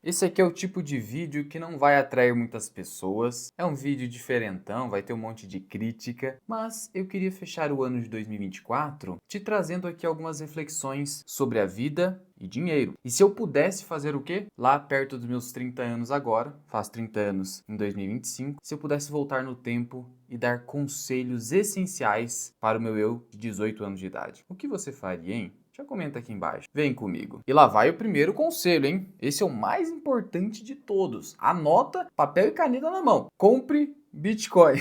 Esse aqui é o tipo de vídeo que não vai atrair muitas pessoas, é um vídeo diferentão, vai ter um monte de crítica, mas eu queria fechar o ano de 2024 te trazendo aqui algumas reflexões sobre a vida e dinheiro. E se eu pudesse fazer o quê? Lá perto dos meus 30 anos agora, faço 30 anos em 2025, se eu pudesse voltar no tempo e dar conselhos essenciais para o meu eu de 18 anos de idade. O que você faria, hein? Já comenta aqui embaixo. Vem comigo. E lá vai o primeiro conselho, hein? Esse é o mais importante de todos. Anota, papel e caneta na mão. Compre Bitcoin.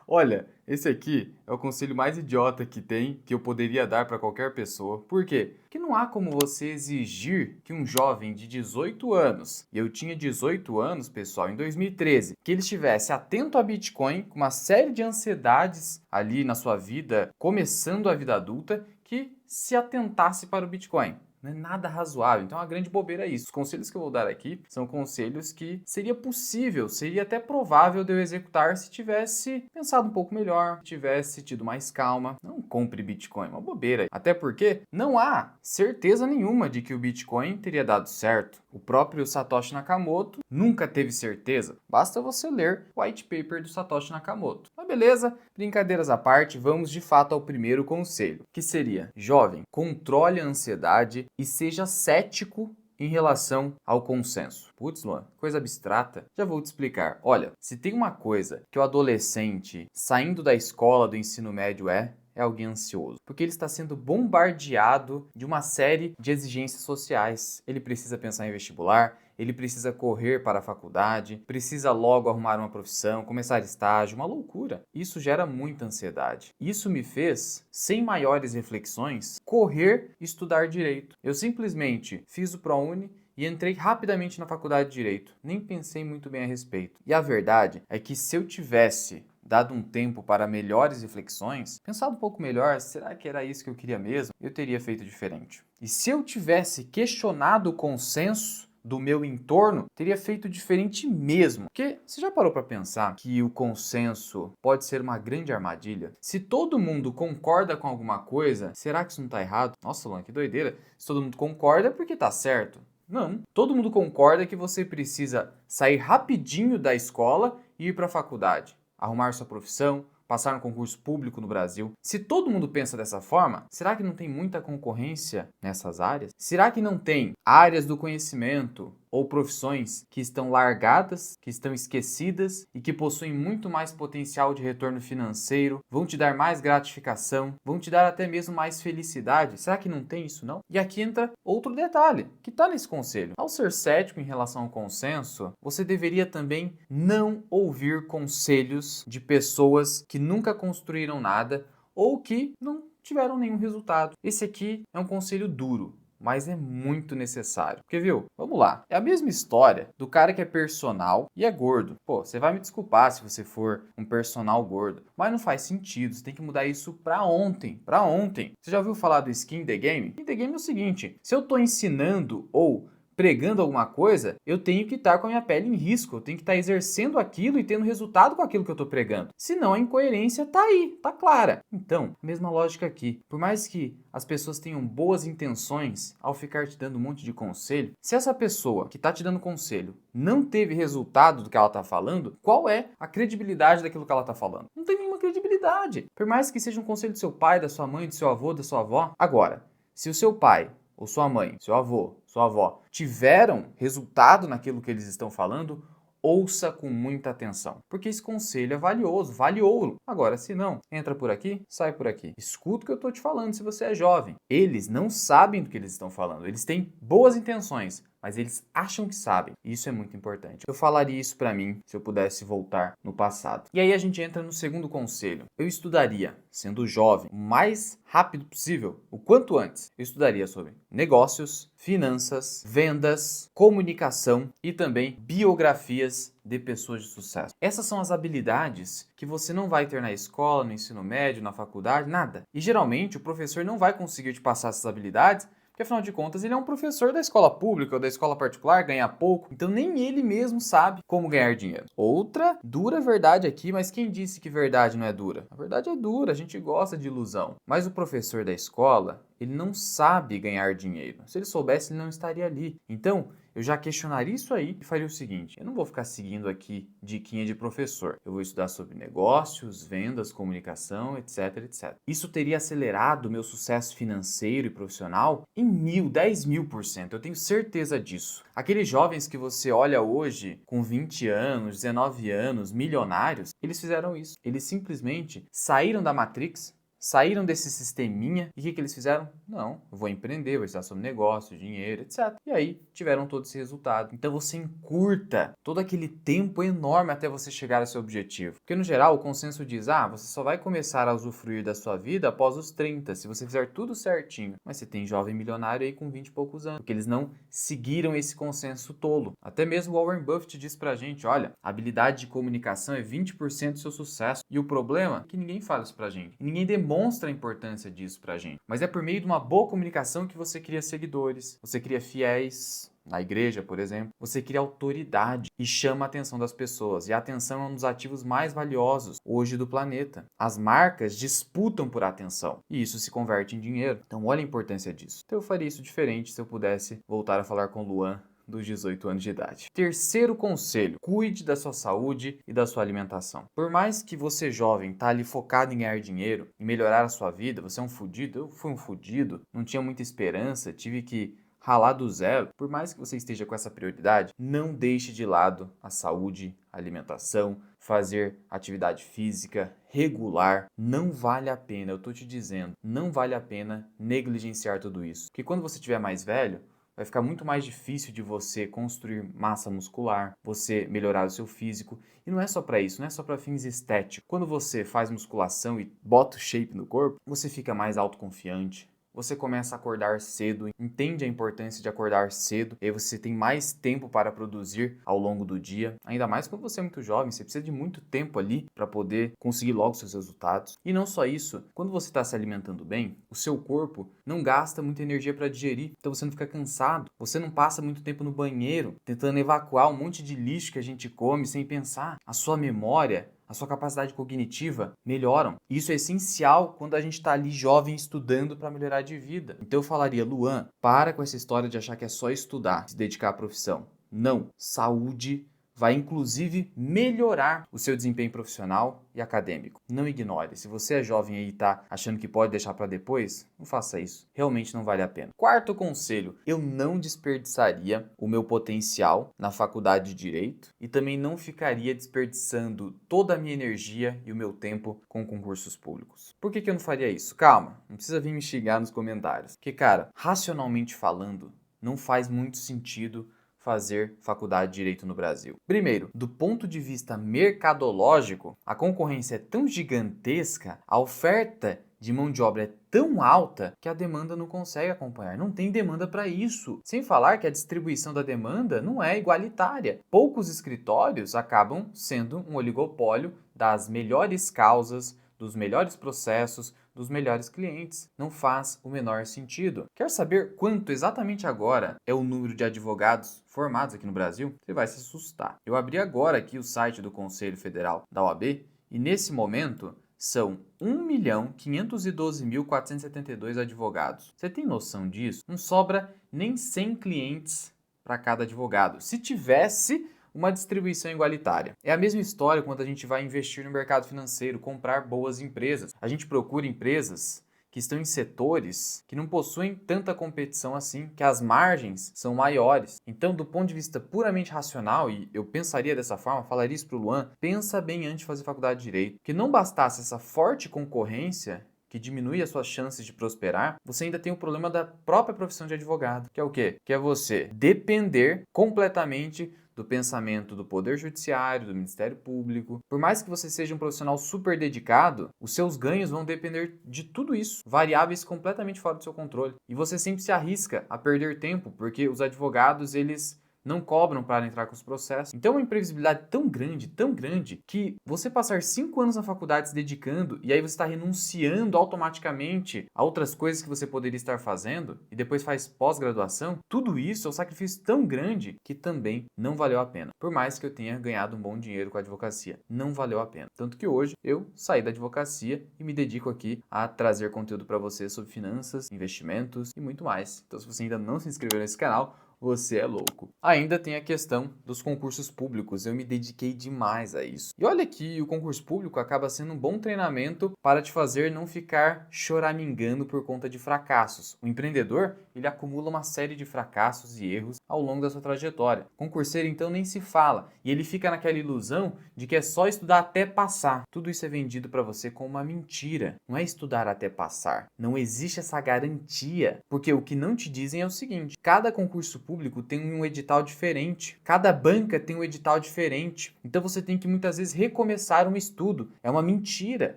Olha, esse aqui é o conselho mais idiota que tem, que eu poderia dar para qualquer pessoa. Por quê? Porque não há como você exigir que um jovem de 18 anos, e eu tinha 18 anos, pessoal, em 2013, que ele estivesse atento a Bitcoin, com uma série de ansiedades ali na sua vida, começando a vida adulta, que se atentasse para o Bitcoin. Não é nada razoável, então é uma grande bobeira isso. Os conselhos que eu vou dar aqui são conselhos que seria possível, seria até provável de eu executar se tivesse pensado um pouco melhor, tivesse tido mais calma. Não compre Bitcoin, uma bobeira. Até porque não há certeza nenhuma de que o Bitcoin teria dado certo. O próprio Satoshi Nakamoto nunca teve certeza. Basta você ler o white paper do Satoshi Nakamoto. Mas beleza, brincadeiras à parte, vamos de fato ao primeiro conselho, que seria: jovem, controle a ansiedade e seja cético em relação ao consenso. Putz, Luan, coisa abstrata. Já vou te explicar. Olha, se tem uma coisa que o adolescente saindo da escola do ensino médio é alguém ansioso, porque ele está sendo bombardeado de uma série de exigências sociais. Ele precisa pensar em vestibular, ele precisa correr para a faculdade, precisa logo arrumar uma profissão, começar estágio, uma loucura. Isso gera muita ansiedade. Isso me fez, sem maiores reflexões, correr e estudar direito. Eu simplesmente fiz o ProUni e entrei rapidamente na faculdade de Direito. Nem pensei muito bem a respeito. E a verdade é que se eu tivesse dado um tempo para melhores reflexões, pensado um pouco melhor, será que era isso que eu queria mesmo? Eu teria feito diferente. E se eu tivesse questionado o consenso do meu entorno, teria feito diferente mesmo. Porque você já parou para pensar que o consenso pode ser uma grande armadilha? Se todo mundo concorda com alguma coisa, será que isso não está errado? Nossa, Luan, que doideira. Se todo mundo concorda é porque está certo. Não, todo mundo concorda que você precisa sair rapidinho da escola e ir para a faculdade, arrumar sua profissão, passar no concurso público no Brasil. Se todo mundo pensa dessa forma, será que não tem muita concorrência nessas áreas? Será que não tem áreas do conhecimento ou profissões que estão largadas, que estão esquecidas e que possuem muito mais potencial de retorno financeiro, vão te dar mais gratificação, vão te dar até mesmo mais felicidade? Será que não tem isso não? E aqui entra outro detalhe que está nesse conselho. Ao ser cético em relação ao consenso, você deveria também não ouvir conselhos de pessoas que nunca construíram nada ou que não tiveram nenhum resultado. Esse aqui é um conselho duro, mas é muito necessário. Porque, viu? Vamos lá. É a mesma história do cara que é personal e é gordo. Pô, você vai me desculpar se você for um personal gordo, mas não faz sentido. Você tem que mudar isso pra ontem. Pra ontem. Você já ouviu falar do Skin in the Game? Skin in the Game é o seguinte: se eu tô ensinando ou pregando alguma coisa, eu tenho que estar com a minha pele em risco, eu tenho que estar exercendo aquilo e tendo resultado com aquilo que eu estou pregando. Senão a incoerência está aí, está clara. Então, mesma lógica aqui. Por mais que as pessoas tenham boas intenções ao ficar te dando um monte de conselho, se essa pessoa que está te dando conselho não teve resultado do que ela está falando, qual é a credibilidade daquilo que ela está falando? Não tem nenhuma credibilidade. Por mais que seja um conselho do seu pai, da sua mãe, do seu avô, da sua avó. Agora, se o seu pai ou sua mãe, seu avô, sua avó, tiveram resultado naquilo que eles estão falando, ouça com muita atenção, porque esse conselho é valioso, vale ouro. Agora, se não, entra por aqui, sai por aqui. Escuta o que eu estou te falando se você é jovem. Eles não sabem do que eles estão falando, eles têm boas intenções, mas eles acham que sabem. Isso é muito importante. Eu falaria isso pra mim se eu pudesse voltar no passado. E aí a gente entra no segundo conselho. Eu estudaria, sendo jovem, o mais rápido possível, o quanto antes. Eu estudaria sobre negócios, finanças, vendas, comunicação e também biografias de pessoas de sucesso. Essas são as habilidades que você não vai ter na escola, no ensino médio, na faculdade, nada. E geralmente o professor não vai conseguir te passar essas habilidades, porque afinal de contas ele é um professor da escola pública ou da escola particular, ganha pouco, então nem ele mesmo sabe como ganhar dinheiro. Outra dura verdade aqui, mas quem disse que verdade não é dura? A verdade é dura, a gente gosta de ilusão. Mas o professor da escola, ele não sabe ganhar dinheiro. Se ele soubesse, ele não estaria ali. Então, eu já questionaria isso aí e faria o seguinte: eu não vou ficar seguindo aqui diquinha de professor. Eu vou estudar sobre negócios, vendas, comunicação, etc, etc. Isso teria acelerado o meu sucesso financeiro e profissional em 10.000%. Eu tenho certeza disso. Aqueles jovens que você olha hoje com 20 anos, 19 anos, milionários, eles fizeram isso. Eles simplesmente saíram da Matrix, saíram desse sisteminha e o que eles fizeram? Não, eu vou empreender, vou estudar sobre negócio, dinheiro, etc. E aí tiveram todo esse resultado. Então você encurta todo aquele tempo enorme até você chegar ao seu objetivo. Porque no geral o consenso diz, você só vai começar a usufruir da sua vida após os 30, se você fizer tudo certinho. Mas você tem jovem milionário aí com 20 e poucos anos, porque eles não seguiram esse consenso tolo. Até mesmo Warren Buffett diz pra gente, olha, a habilidade de comunicação é 20% do seu sucesso. E o problema é que ninguém fala isso pra gente. E ninguém demonstra a importância disso pra gente. Mas é por meio de uma boa comunicação que você cria seguidores, você cria fiéis. Na igreja, por exemplo, você cria autoridade e chama a atenção das pessoas. E a atenção é um dos ativos mais valiosos hoje do planeta. As marcas disputam por atenção e isso se converte em dinheiro. Então, olha a importância disso. Então, eu faria isso diferente se eu pudesse voltar a falar com o Luan dos 18 anos de idade. Terceiro conselho: cuide da sua saúde e da sua alimentação. Por mais que você jovem tá ali focado em ganhar dinheiro, em melhorar a sua vida, você é um fudido, eu fui um fudido, não tinha muita esperança, tive que ralar do zero. Por mais que você esteja com essa prioridade, não deixe de lado a saúde, a alimentação, fazer atividade física regular. Não vale a pena, eu tô te dizendo, não vale a pena negligenciar tudo isso. Porque quando você estiver mais velho, vai ficar muito mais difícil de você construir massa muscular, você melhorar o seu físico. E não é só para isso, não é só para fins estéticos. Quando você faz musculação e bota o shape no corpo, você fica mais autoconfiante. Você começa a acordar cedo, entende a importância de acordar cedo, e aí você tem mais tempo para produzir ao longo do dia. Ainda mais quando você é muito jovem, você precisa de muito tempo ali para poder conseguir logo seus resultados. E não só isso, quando você está se alimentando bem, o seu corpo não gasta muita energia para digerir, então você não fica cansado, você não passa muito tempo no banheiro tentando evacuar um monte de lixo que a gente come sem pensar. A sua memória, a sua capacidade cognitiva melhoram. Isso é essencial quando a gente está ali jovem estudando para melhorar de vida. Então eu falaria, Luan, para com essa história de achar que é só estudar, se dedicar à profissão. Não, saúde vai inclusive melhorar o seu desempenho profissional e acadêmico. Não ignore. Se você é jovem aí e está achando que pode deixar para depois, não faça isso. Realmente não vale a pena. Quarto conselho: eu não desperdiçaria o meu potencial na faculdade de Direito e também não ficaria desperdiçando toda a minha energia e o meu tempo com concursos públicos. Por que eu não faria isso? Calma, não precisa vir me xingar nos comentários. Porque, cara, racionalmente falando, não faz muito sentido fazer faculdade de Direito no Brasil. Primeiro, do ponto de vista mercadológico, a concorrência é tão gigantesca, a oferta de mão de obra é tão alta que a demanda não consegue acompanhar. Não tem demanda para isso. Sem falar que a distribuição da demanda não é igualitária. Poucos escritórios acabam sendo um oligopólio das melhores causas, dos melhores processos, dos melhores clientes. Não faz o menor sentido. Quer saber quanto exatamente agora é o número de advogados formados aqui no Brasil? Você vai se assustar. Eu abri agora aqui o site do Conselho Federal da OAB e nesse momento são 1.512.472 advogados. Você tem noção disso? Não sobra nem 100 clientes para cada advogado. Se tivesse uma distribuição igualitária. É a mesma história quando a gente vai investir no mercado financeiro, comprar boas empresas. A gente procura empresas que estão em setores que não possuem tanta competição assim, que as margens são maiores. Então, do ponto de vista puramente racional, e eu pensaria dessa forma, falaria isso para o Luan, pensa bem antes de fazer faculdade de Direito. Que não bastasse essa forte concorrência que diminui as suas chances de prosperar, você ainda tem o problema da própria profissão de advogado, que é o quê? Que é você depender completamente do pensamento do Poder Judiciário, do Ministério Público. Por mais que você seja um profissional super dedicado, os seus ganhos vão depender de tudo isso, variáveis completamente fora do seu controle. E você sempre se arrisca a perder tempo, porque os advogados, eles não cobram para entrar com os processos. Então é uma imprevisibilidade tão grande, que você passar 5 anos na faculdade se dedicando e aí você está renunciando automaticamente a outras coisas que você poderia estar fazendo e depois faz pós-graduação, tudo isso é um sacrifício tão grande que também não valeu a pena. Por mais que eu tenha ganhado um bom dinheiro com a advocacia, não valeu a pena. Tanto que hoje eu saí da advocacia e me dedico aqui a trazer conteúdo para você sobre finanças, investimentos e muito mais. Então se você ainda não se inscreveu nesse canal, você é louco. Ainda tem a questão dos concursos públicos. Eu me dediquei demais a isso. E olha que o concurso público acaba sendo um bom treinamento para te fazer não ficar choramingando por conta de fracassos. O empreendedor, ele acumula uma série de fracassos e erros ao longo da sua trajetória. Concurseiro, então, nem se fala. E ele fica naquela ilusão de que é só estudar até passar. Tudo isso é vendido para você como uma mentira. Não é estudar até passar. Não existe essa garantia. Porque o que não te dizem é o seguinte: cada concurso público tem um edital diferente. Cada banca tem um edital diferente. Então você tem que muitas vezes recomeçar um estudo. É uma mentira.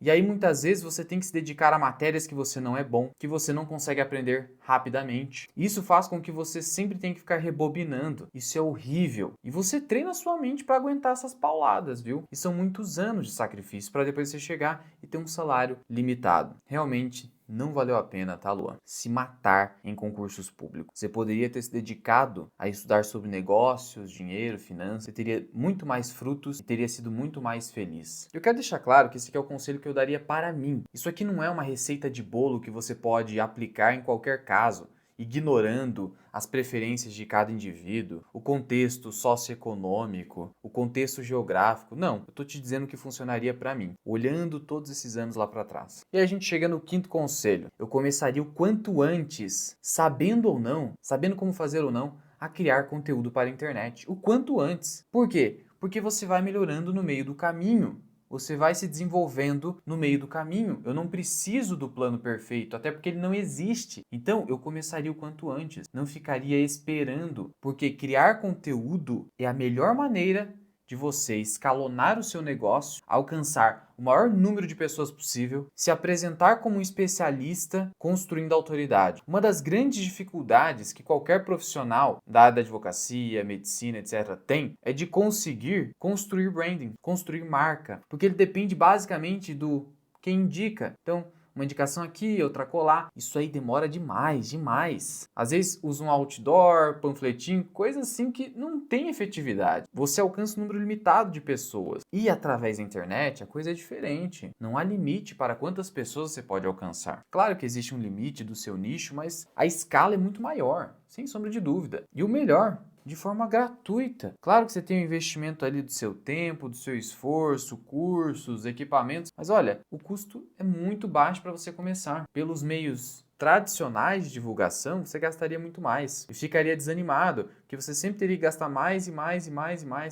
E aí muitas vezes você tem que se dedicar a matérias que você não é bom, que você não consegue aprender rapidamente. Isso faz com que você sempre tenha que ficar rebobinando. Isso é horrível. E você treina a sua mente para aguentar essas pauladas, viu? E são muitos anos de sacrifício para depois você chegar e ter um salário limitado. Realmente não valeu a pena, tá, Luan? Se matar em concursos públicos. Você poderia ter se dedicado a estudar sobre negócios, dinheiro, finanças. Você teria muito mais frutos e teria sido muito mais feliz. Eu quero deixar claro que esse aqui é o conselho que eu daria para mim. Isso aqui não é uma receita de bolo que você pode aplicar em qualquer caso, ignorando as preferências de cada indivíduo, o contexto socioeconômico, o contexto geográfico. Não, eu estou te dizendo o que funcionaria para mim, olhando todos esses anos lá para trás. E aí a gente chega no quinto conselho. Eu começaria o quanto antes, sabendo ou não, sabendo como fazer ou não, a criar conteúdo para a internet. O quanto antes. Por quê? Porque você vai melhorando no meio do caminho. Você vai se desenvolvendo no meio do caminho. Eu não preciso do plano perfeito, até porque ele não existe. Então, eu começaria o quanto antes. Não ficaria esperando, porque criar conteúdo é a melhor maneira de você escalonar o seu negócio, alcançar o maior número de pessoas possível, se apresentar como um especialista, construindo autoridade. Uma das grandes dificuldades que qualquer profissional da área da advocacia, medicina, etc. tem é de conseguir construir branding, construir marca, porque ele depende basicamente do quem indica. Então, uma indicação aqui, outra colar. Isso aí demora demais. Às vezes usa um outdoor, panfletinho, coisa assim que não tem efetividade. Você alcança um número limitado de pessoas. E através da internet a coisa é diferente. Não há limite para quantas pessoas você pode alcançar. Claro que existe um limite do seu nicho, mas a escala é muito maior, sem sombra de dúvida. E o melhor, de forma gratuita. Claro que você tem um investimento ali do seu tempo, do seu esforço, cursos, equipamentos, mas olha, o custo é muito baixo para você começar. Pelos meios tradicionais de divulgação, você gastaria muito mais e ficaria desanimado, porque você sempre teria que gastar mais.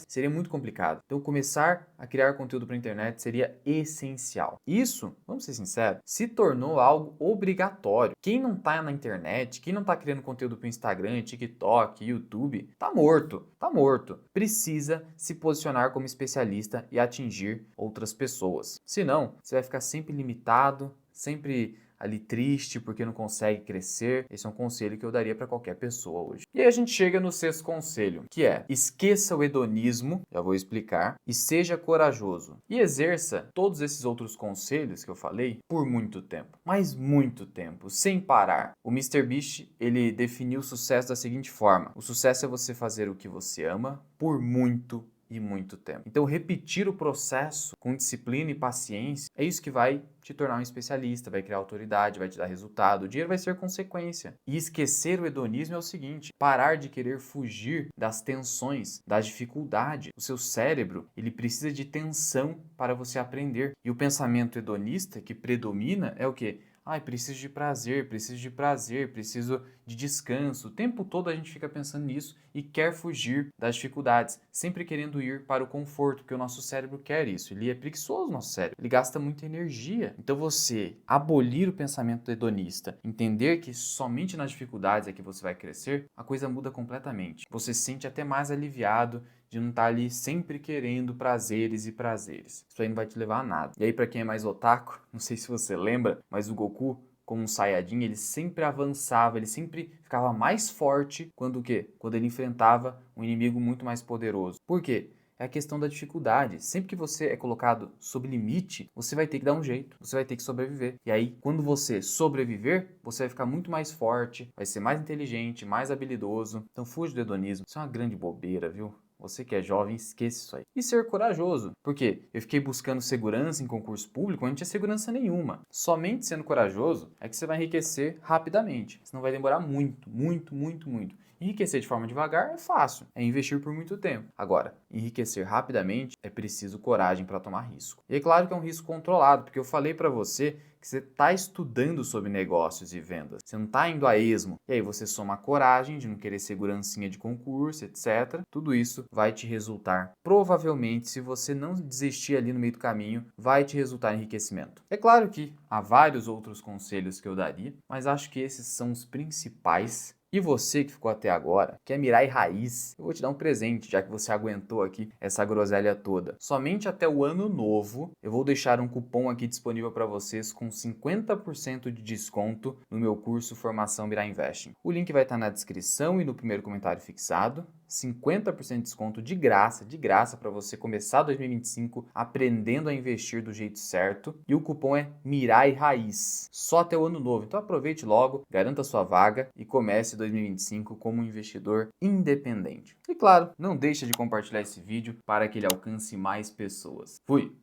Seria muito complicado. Então, começar a criar conteúdo para a internet seria essencial. Isso, vamos ser sinceros, se tornou algo obrigatório. Quem não está na internet, quem não está criando conteúdo para o Instagram, TikTok, YouTube, tá morto. Precisa se posicionar como especialista e atingir outras pessoas. Senão, você vai ficar sempre limitado, sempre ali triste porque não consegue crescer. Esse é um conselho que eu daria para qualquer pessoa hoje. E aí a gente chega no sexto conselho, que é: esqueça o hedonismo, já vou explicar, e seja corajoso. E exerça todos esses outros conselhos que eu falei por muito tempo, mas muito tempo, sem parar. O MrBeast, ele definiu o sucesso da seguinte forma: o sucesso é você fazer o que você ama por muito tempo. Então, repetir o processo com disciplina e paciência é isso que vai te tornar um especialista, vai criar autoridade, vai te dar resultado. O dinheiro vai ser consequência. E esquecer o hedonismo é o seguinte: parar de querer fugir das tensões, das dificuldades. O seu cérebro, ele precisa de tensão para você aprender. E o pensamento hedonista que predomina é o quê? Preciso de prazer, preciso de descanso. O tempo todo a gente fica pensando nisso e quer fugir das dificuldades, sempre querendo ir para o conforto, porque o nosso cérebro quer isso. Ele é preguiçoso, nosso cérebro. Ele gasta muita energia. Então você abolir o pensamento hedonista, entender que somente nas dificuldades é que você vai crescer, a coisa muda completamente. Você se sente até mais aliviado de não estar ali sempre querendo prazeres. Isso aí não vai te levar a nada. E aí, para quem é mais otaku, não sei se você lembra, mas o Goku como um Saiyajin, ele sempre avançava, ele sempre ficava mais forte quando o quê? Quando ele enfrentava um inimigo muito mais poderoso. Por quê? É a questão da dificuldade. Sempre que você é colocado sob limite, você vai ter que dar um jeito, você vai ter que sobreviver. E aí, quando você sobreviver, você vai ficar muito mais forte, vai ser mais inteligente, mais habilidoso. Então fuja do hedonismo. Isso é uma grande bobeira, viu? Você que é jovem, esqueça isso aí. E ser corajoso. Porque eu fiquei buscando segurança em concurso público, mas não tinha segurança nenhuma. Somente sendo corajoso é que você vai enriquecer rapidamente. Senão vai demorar muito, muito, muito, muito. Enriquecer de forma devagar é fácil, é investir por muito tempo. Agora, enriquecer rapidamente é preciso coragem para tomar risco. E é claro que é um risco controlado, porque eu falei para você que você está estudando sobre negócios e vendas. Você não está indo a esmo. E aí você soma a coragem de não querer segurancinha de concurso, etc. Tudo isso vai te resultar, provavelmente, se você não desistir ali no meio do caminho, vai te resultar em enriquecimento. É claro que há vários outros conselhos que eu daria, mas acho que esses são os principais. E você que ficou até agora, que é Mirai Raiz, eu vou te dar um presente, já que você aguentou aqui essa groselha toda. Somente até o ano novo, eu vou deixar um cupom aqui disponível para vocês com 50% de desconto no meu curso Formação Mirai Investing. O link vai estar na descrição e no primeiro comentário fixado. 50% de desconto de graça para você começar 2025 aprendendo a investir do jeito certo. E o cupom é Mirai Raiz, só até o ano novo. Então aproveite logo, garanta sua vaga e comece 2025 como um investidor independente. E claro, não deixa de compartilhar esse vídeo para que ele alcance mais pessoas. Fui!